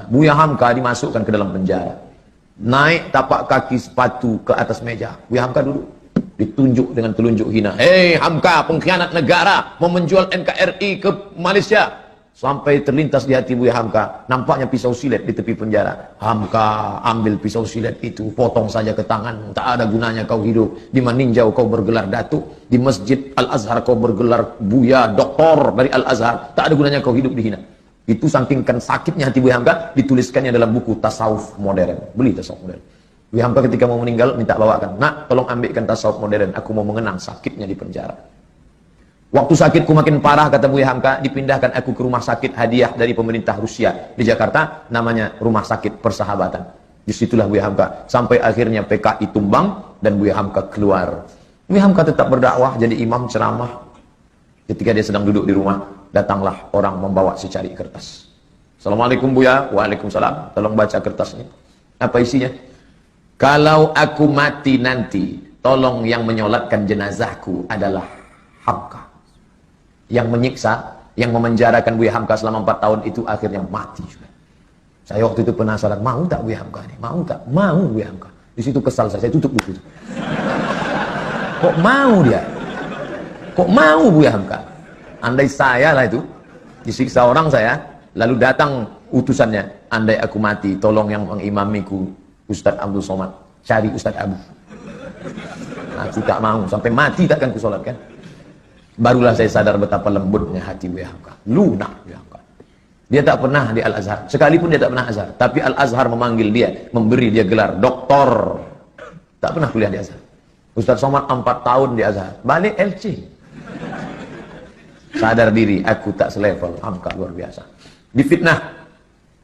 Buya Hamka dimasukkan ke dalam penjara. Naik tapak kaki sepatu ke atas meja. Buya Hamka duduk. Ditunjuk dengan telunjuk hina. Hei Hamka, pengkhianat negara, mau menjual NKRI ke Malaysia. Sampai terlintas di hati Buya Hamka, nampaknya pisau silet di tepi penjara. Hamka, ambil pisau silet itu, potong saja ke tangan. Tak ada gunanya kau hidup. Di Maninjau kau bergelar datuk, di Masjid Al-Azhar kau bergelar Buya Doktor dari Al-Azhar. Tak ada gunanya kau hidup dihina. Itu saking sakitnya hati Buya Hamka, dituliskannya dalam buku Tasawuf Modern. Beli Tasawuf Modern. Buya Hamka ketika mau meninggal minta bawakan, nak tolong ambilkan Tasawuf Modern, aku mau mengenang sakitnya di penjara. Waktu sakitku makin parah, kata Buya Hamka, dipindahkan aku ke rumah sakit hadiah dari pemerintah Rusia di Jakarta, namanya Rumah Sakit Persahabatan. Disitulah Buya Hamka sampai akhirnya PKI tumbang dan Buya Hamka keluar. Buya Hamka tetap berdakwah, jadi imam ceramah. Ketika dia sedang duduk di rumah, datanglah orang membawa secari kertas. Assalamualaikum Buya. Waalaikumsalam. Tolong baca kertasnya. Apa isinya? Kalau aku mati nanti, tolong yang menyolatkan jenazahku adalah Hamka. Yang menyiksa, yang memenjarakan Buya Hamka selama 4 tahun itu akhirnya mati juga. Saya waktu itu penasaran, mau tak Buya Hamka ini? Mau tak? Mau Buya Hamka. Di situ kesal saya tutup buku itu. Kok mau dia? Kok mau Buya Hamka? Andai saya lah itu, disiksa orang saya, lalu datang utusannya, andai aku mati, tolong yang mengimamiku Ustadz Abdul Somad, cari Ustadz Abu. Aku tak mau, sampai mati takkan kusolatkan. Barulah saya sadar betapa lembutnya hati Buya Hamka. Lunak Buya Hamka. Dia tak pernah di Al-Azhar. Sekalipun dia tak pernah Azhar. Tapi Al-Azhar memanggil dia. Memberi dia gelar doktor. Tak pernah kuliah di Azhar. Ustadz Somad 4 tahun di Azhar. Balik LC. Sadar diri. Aku tak selevel. Hamka luar biasa. Difitnah.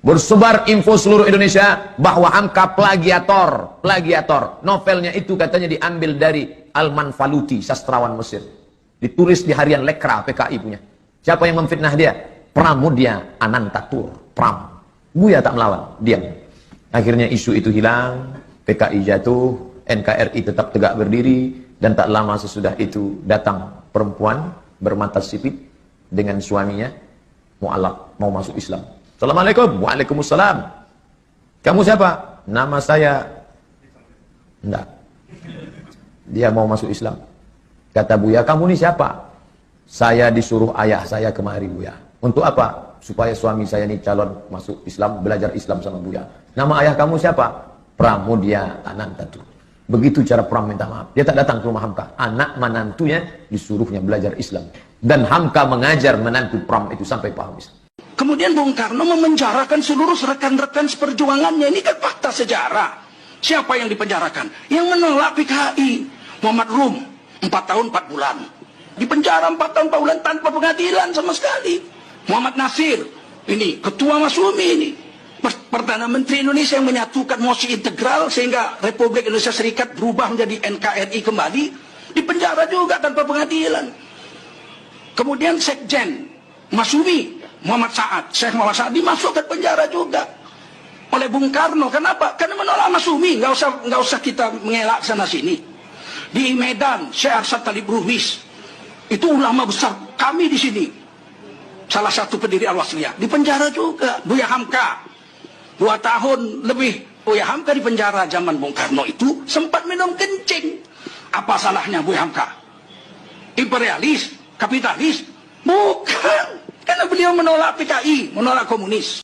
Bersebar info seluruh Indonesia bahwa Hamka plagiator. Plagiator. Novelnya itu katanya diambil dari Al-Manfaluti, sastrawan Mesir. Ditulis di harian Lekra, PKI punya. Siapa yang memfitnah dia? Pramudia Anantatur, Pram. Buya tak melawan, diam. Akhirnya isu itu hilang, PKI jatuh, NKRI tetap tegak berdiri, dan tak lama sesudah itu datang perempuan bermata sipit dengan suaminya, mu'alaf, mau masuk Islam. Assalamualaikum. Waalaikumsalam. Kamu siapa? Nama saya. Enggak. Dia mau masuk Islam. Kata Buya, kamu ini siapa? Saya disuruh ayah saya kemari Buya. Untuk apa? Supaya suami saya ini calon masuk Islam, belajar Islam sama Buya. Nama ayah kamu siapa? Pramudia Anantatur. Begitu cara Pram minta maaf. Dia tak datang ke rumah Hamka. Anak menantunya disuruhnya belajar Islam. Dan Hamka mengajar menantu Pram itu sampai paham Islam. Kemudian Bung Karno memenjarakan seluruh rekan-rekan seperjuangannya. Ini kan fakta sejarah. Siapa yang dipenjarakan? Yang menolak PKI. Muhammad Rum. 4 tahun 4 bulan. Di penjara 4 tahun 4 bulan tanpa pengadilan sama sekali. Muhammad Nasir, ini ketua Masumi ini. Perdana Menteri Indonesia yang menyatukan mosi integral sehingga Republik Indonesia Serikat berubah menjadi NKRI kembali. Di penjara juga tanpa pengadilan. Kemudian Sekjen Masumi, Muhammad Saad, Syekh Muhammad Saad dimasukkan penjara juga oleh Bung Karno. Kenapa? Karena menolak Masumi. Nggak usah kita mengelak sana sini. Di Medan, Syekh Arsyad Talib Rumis, itu ulama besar kami di sini. Salah satu pendiri Al-Wasliyah di penjara juga. Buya Hamka 2 tahun lebih. Buya Hamka di penjara zaman Bung Karno itu sempat minum kencing. Apa salahnya Buya Hamka? Imperialis, kapitalis? Bukan. Karena beliau menolak PKI, menolak komunis.